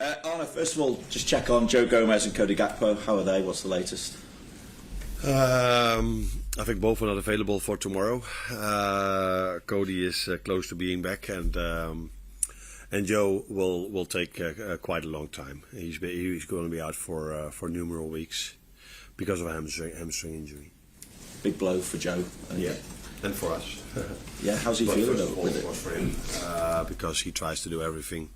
Arne, first of all, just check on Joe Gomez and Cody Gakpo. How are they? What's the latest? I think both are not available for tomorrow. Cody is close to being back, and Joe will take quite a long time. He's going to be out for numerous weeks because of a hamstring injury. Big blow for Joe. Yeah, and for us. Yeah, how's he feeling though with it? For him, because he tries to do everything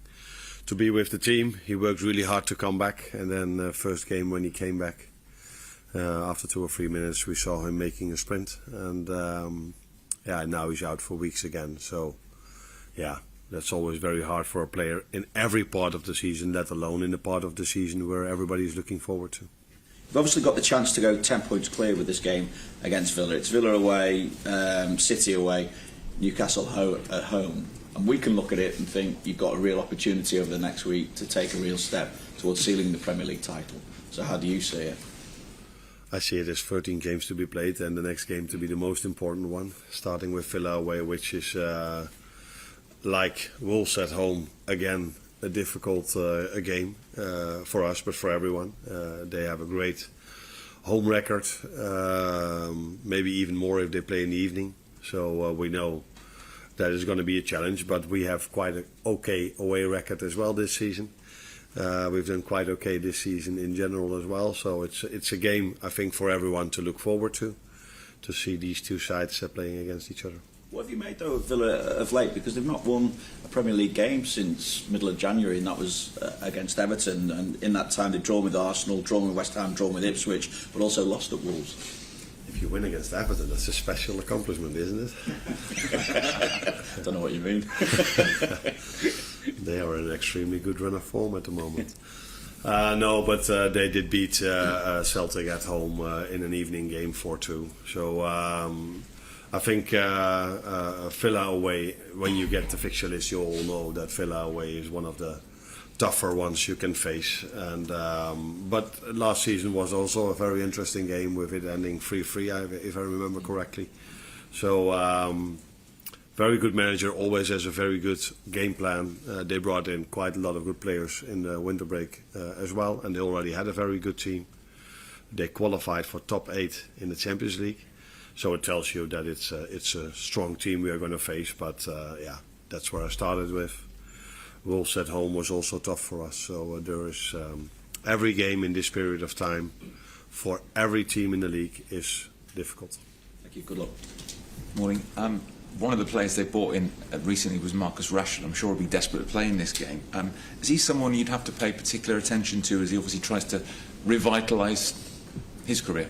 to be with the team. He works really hard to come back, and then first game when he came back, after 2 or 3 minutes, we saw him making a sprint, and now he's out for weeks again. So, yeah, that's always very hard for a player in every part of the season, let alone in the part of the season where everybody is looking forward to. You've obviously got the chance to go 10 points clear with this game against Villa. It's Villa away, City away, Newcastle at home. And we can look at it and think you've got a real opportunity over the next week to take a real step towards sealing the Premier League title. So how do you see it? I see it as 13 games to be played, and the next game to be the most important one, starting with Villa away, which is like Wolves at home, again a difficult game for us, but for everyone. They have a great home record, maybe even more if they play in the evening. So we know that is going to be a challenge, but we have quite an okay away record as well this season. We've done quite okay this season in general as well, so it's a game I think for everyone to look forward to see these two sides playing against each other. What have you made though of Villa of late? Because they've not won a Premier League game since middle of January, and that was against Everton, and in that time they've drawn with Arsenal, drawn with West Ham, drawn with Ipswich, but also lost at Wolves. If you win against Everton, that's a special accomplishment, isn't it? Don't know what you mean. They are in an extremely good run of form at the moment. But they did beat Celtic at home in an evening game 4-2. So I think Villa away, when you get the fixture list, you all know that Villa away is one of the tougher ones you can face. And but last season was also a very interesting game with it ending 3-3, if I remember correctly. So very good manager, always has a very good game plan. They brought in quite a lot of good players in the winter break as well, and they already had a very good team. They qualified for top 8 in the Champions League, so it tells you that it's a strong team we are going to face. But that's where I started with. Wolves at home was also tough for us, so there is every game in this period of time for every team in the league is difficult. Thank you. Good luck. Morning. One of the players they brought in recently was Marcus Rashford. I'm sure he'll be desperate to play in this game. Is he someone you'd have to pay particular attention to as he obviously tries to revitalise his career?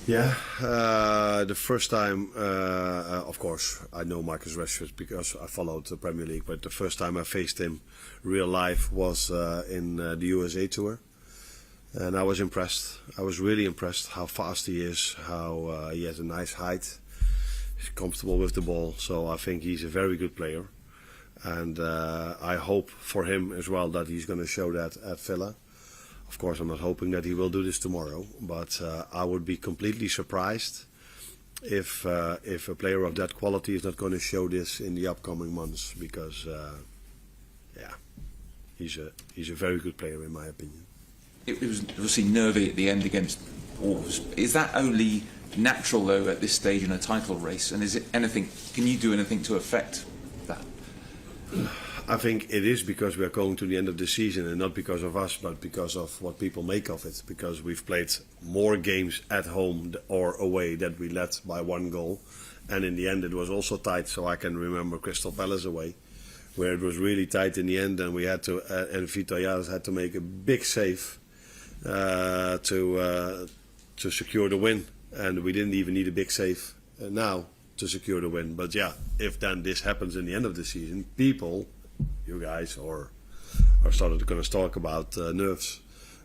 Yeah, the first time, of course, I know Marcus Rashford because I followed the Premier League, but the first time I faced him real life was in the USA tour. And I was impressed. I was really impressed how fast he is, how he has a nice height. He's comfortable with the ball, so I think he's a very good player. And I hope for him as well that he's going to show that at Villa. Of course, I'm not hoping that he will do this tomorrow, but I would be completely surprised if a player of that quality is not going to show this in the upcoming months, because he's a very good player in my opinion. It was obviously nervy at the end against Wolves. Is that only natural though at this stage in a title race, and is it anything? Can you do anything to affect that? I think it is because we are going to the end of the season, and not because of us, but because of what people make of it. Because we've played more games at home or away that we led by 1 goal, and in the end it was also tight. So I can remember Crystal Palace away, where it was really tight in the end, and we had to and Vitor Jazz had to make a big save to secure the win, and we didn't even need a big save now to secure the win. But yeah, if then this happens in the end of the season, people, you guys, are started going to talk about nerves.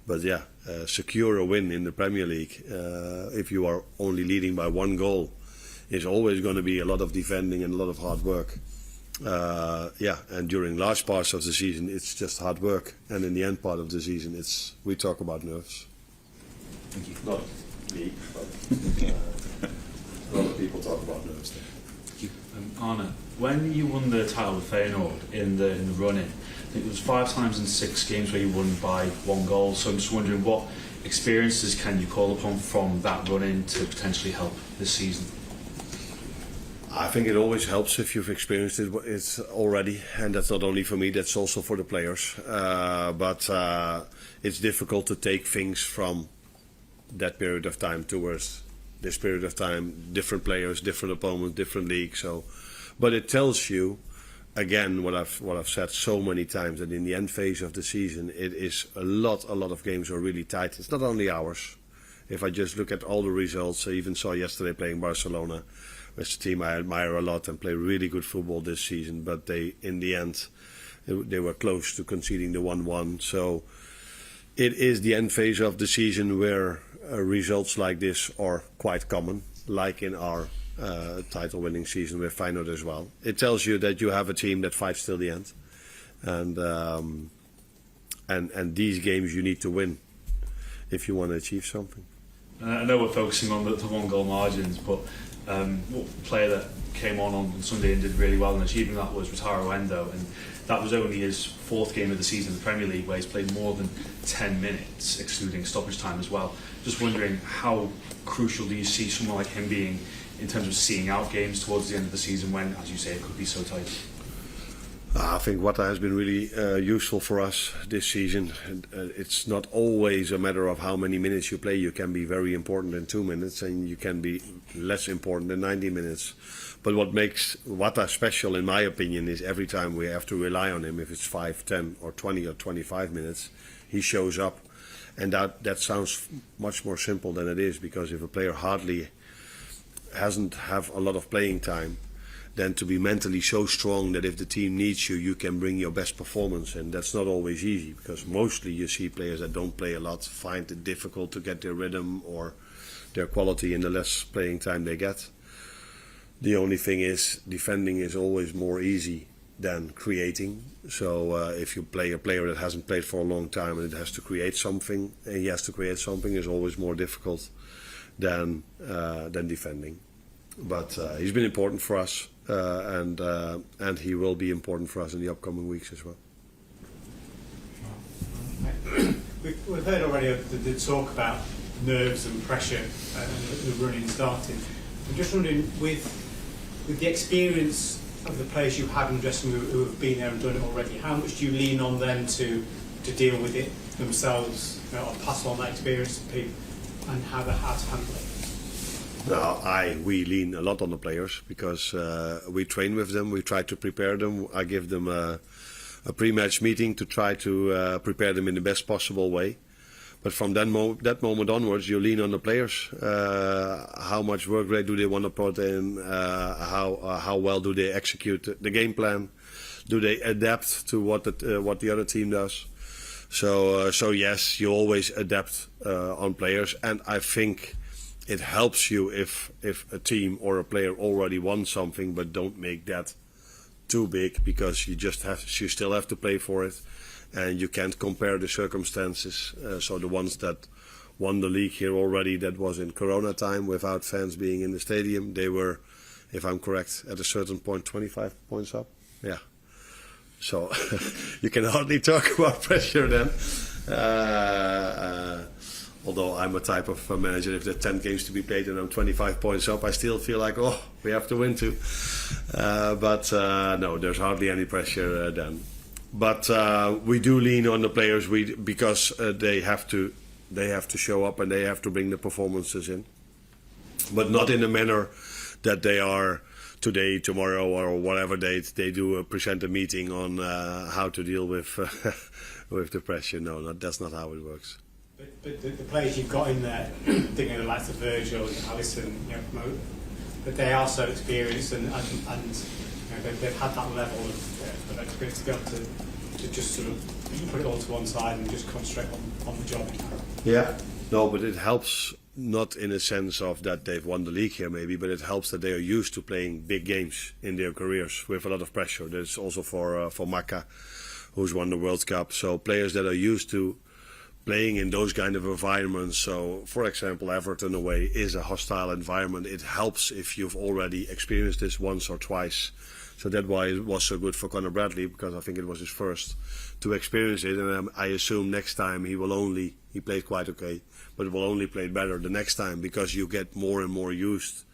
But yeah, secure a win in the Premier League if you are only leading by 1 goal is always going to be a lot of defending and a lot of hard work. And during large parts of the season it's just hard work, and in the end part of the season we talk about nerves. Thank you. Not me, but a lot of people talk about nerves there. Thank you. Arne, when you won the title with Feyenoord in the run-in, think it was 5 times in 6 games where you won by 1 goal. So I'm just wondering, what experiences can you call upon from that run-in to potentially help this season? I think it always helps if you've experienced it already, and that's not only for me, that's also for the players. But it's difficult to take things from that period of time towards this period of time, different players, different opponents, different leagues. So, but it tells you, again, what I've said so many times, that in the end phase of the season, it is a lot of games are really tight. It's not only ours. If I just look at all the results, I even saw yesterday playing Barcelona, which is a team I admire a lot and play really good football this season. But they, in the end, they were close to conceding the 1-1. So it is the end phase of the season where results like this are quite common, like in our title-winning season with Feyenoord as well. It tells you that you have a team that fights till the end, and these games you need to win if you want to achieve something. I know we're focusing on the 1-goal margins, but what player that came on Sunday and did really well in achieving that was Endo, and that was only his 4th game of the season in the Premier League, where he's played more than 10 minutes, excluding stoppage time as well. Just wondering, how crucial do you see someone like him being in terms of seeing out games towards the end of the season when, as you say, it could be so tight? I think Wata has been really useful for us this season. It's not always a matter of how many minutes you play. You can be very important in 2 minutes, and you can be less important in 90 minutes. But what makes Wata special, in my opinion, is every time we have to rely on him, if it's 5, 10 or 20 or 25 minutes, he shows up. And that sounds much more simple than it is, because if a player hardly hasn't have a lot of playing time, then to be mentally so strong that if the team needs you, you can bring your best performance. And that's not always easy, because mostly you see players that don't play a lot find it difficult to get their rhythm or their quality in the less playing time they get. The only thing is, defending is always more easy than creating. So if you play a player that hasn't played for a long time and it has to create something, and he has to create something, is always more difficult than defending. But he's been important for us, and he will be important for us in the upcoming weeks as well. We've heard already the talk about nerves and pressure and the running starting. I'm just wondering, with the experience of the players you have in the dressing room who have been there and done it already, how much do you lean on them to deal with it themselves, or pass on that experience to people, and how to handle it? We lean a lot on the players, because we train with them, we try to prepare them. I give them a pre-match meeting to try to prepare them in the best possible way. But from that moment onwards, you lean on the players. How much work rate do they want to put in? How well do they execute the game plan? Do they adapt to what the other team does? So yes, you always adapt on players, and I think it helps you if a team or a player already won something, but don't make that too big, because you still have to play for it. And you can't compare the circumstances. So the ones that won the league here already, that was in Corona time without fans being in the stadium, they were, if I'm correct, at a certain point 25 points up. Yeah. So you can hardly talk about pressure then. Although I'm a type of manager, if there are 10 games to be played and I'm 25 points up, I still feel like, oh, we have to win too. But no, there's hardly any pressure then. But we do lean on the players because they have to show up and they have to bring the performances in, but not in a manner that they are today, tomorrow, or whatever date they do present a meeting on how to deal with with the pressure. No, that's not how it works. But the players you've got in there, thinking of the likes of Virgil and Alisson, but they are so experienced and they've had that level of experience to be able to just sort of put it all to one side and just concentrate on the job. Yeah, no, but it helps, not in a sense of that they've won the league here maybe, but it helps that they are used to playing big games in their careers with a lot of pressure. That's also for Maka, who's won the World Cup. So players that are used to playing in those kind of environments. So, for example, Everton away is a hostile environment. It helps if you've already experienced this once or twice So that's why it was so good for Conor Bradley, because I think it was his first to experience it, and I assume next time he played quite okay, but will only play better the next time, because you get more and more used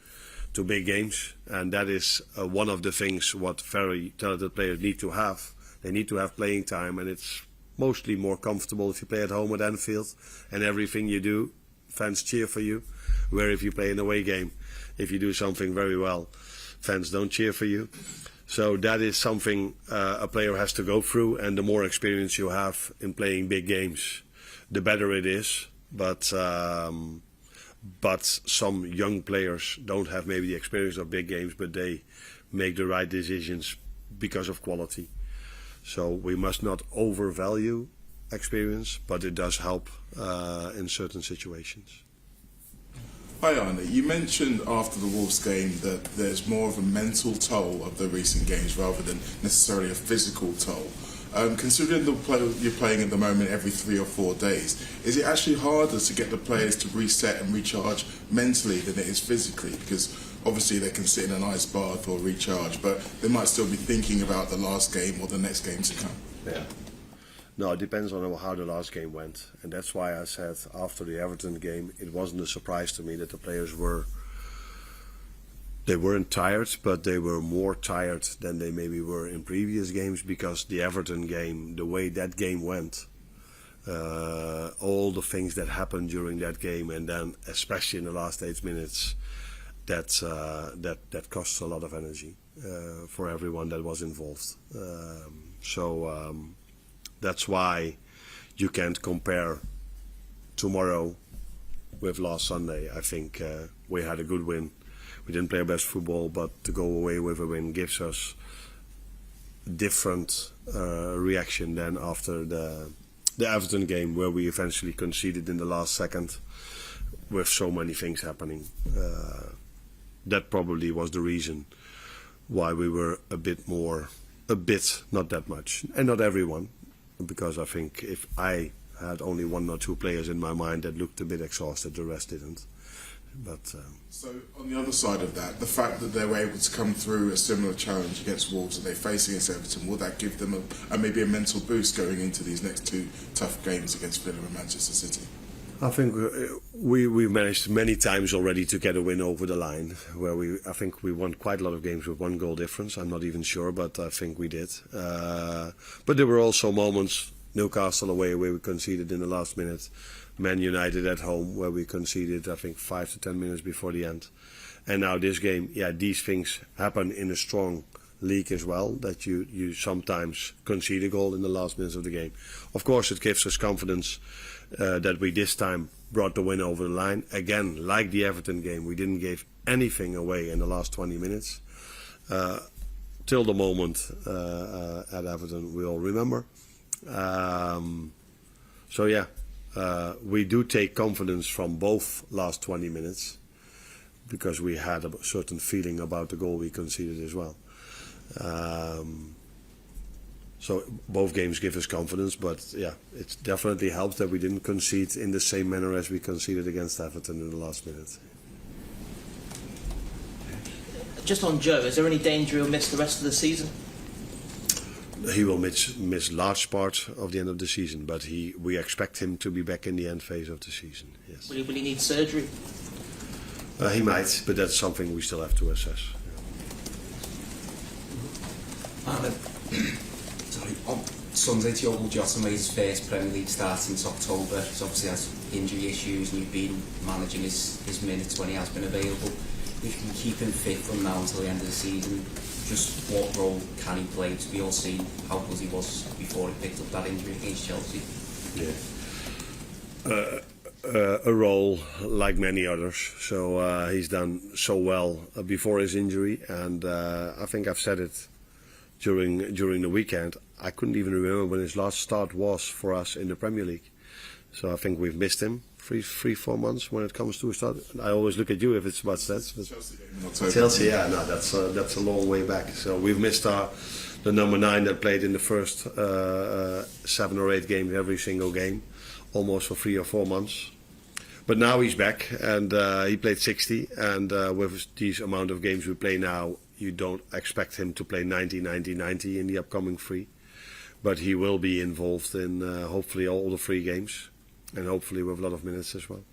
to big games, and that is one of the things what very talented players need to have. They need to have playing time, and it's mostly more comfortable if you play at home at Anfield, and everything you do, fans cheer for you, where if you play an away game, if you do something very well, fans don't cheer for you. So that is something a player has to go through, and the more experience you have in playing big games, the better it is. But some young players don't have maybe the experience of big games, but they make the right decisions because of quality. So we must not overvalue experience, but it does help in certain situations. Hi Arne, you mentioned after the Wolves game that there's more of a mental toll of the recent games rather than necessarily a physical toll. Considering the play you're playing at the moment every 3 or 4 days, is it actually harder to get the players to reset and recharge mentally than it is physically? Because obviously they can sit in an ice bath or recharge, but they might still be thinking about the last game or the next game to come. Yeah. No, it depends on how the last game went, and that's why I said after the Everton game, it wasn't a surprise to me that the players weren't tired, but they were more tired than they maybe were in previous games, because the Everton game, the way that game went, all the things that happened during that game, and then especially in the last 8 minutes, that costs a lot of energy for everyone that was involved. That's why you can't compare tomorrow with last Sunday. I think we had a good win. We didn't play our best football, but to go away with a win gives us a different reaction than after the Everton game, where we eventually conceded in the last second with so many things happening. That probably was the reason why we were not that much, and not everyone. Because I think if I had only 1 or 2 players in my mind that looked a bit exhausted, the rest didn't. But so on the other side of that, the fact that they were able to come through a similar challenge against Wolves that they face against Everton, will that give them maybe a mental boost going into these next 2 tough games against Villa and Manchester City? I think we've managed many times already to get a win over the line, where I think we won quite a lot of games with 1 goal difference. I'm not even sure, but I think we did. But there were also moments, Newcastle away, where we conceded in the last minute, Man United at home, where we conceded, I think, 5 to 10 minutes before the end. And now this game, these things happen in a strong league as well, that you sometimes concede a goal in the last minutes of the game. Of course, it gives us confidence that we this time brought the win over the line. Again, like the Everton game, we didn't give anything away in the last 20 minutes. Till the moment at Everton, we all remember. We do take confidence from both last 20 minutes, because we had a certain feeling about the goal we conceded as well. So both games give us confidence, but it definitely helps that we didn't concede in the same manner as we conceded against Everton in the last minute. Just on Joe, is there any danger he'll miss the rest of the season? He will miss large part of the end of the season, but we expect him to be back in the end phase of the season. Yes. Will he need surgery? He might, but that's something we still have to assess. On Sunday, Thiago Jota made his first Premier League start since October. He's obviously has injury issues, and you've been managing his minutes when he has been available. If you can keep him fit from now until the end of the season, just what role can he play? We all seen how good he was before he picked up that injury against Chelsea. A role like many others. So he's done so well before his injury, and I think I've said it during the weekend. I couldn't even remember when his last start was for us in the Premier League. So I think we've missed him 3-4 months when it comes to a start. I always look at you if it's about stats. Chelsea, that's a long way back. So we've missed the number 9 that played in the first 7 or 8 games, every single game, almost for 3 or 4 months. But now he's back, and he played 60, and with these amount of games we play now, you don't expect him to play 90, 90, 90 in the upcoming free. But he will be involved in hopefully all the free games, and hopefully with a lot of minutes as well.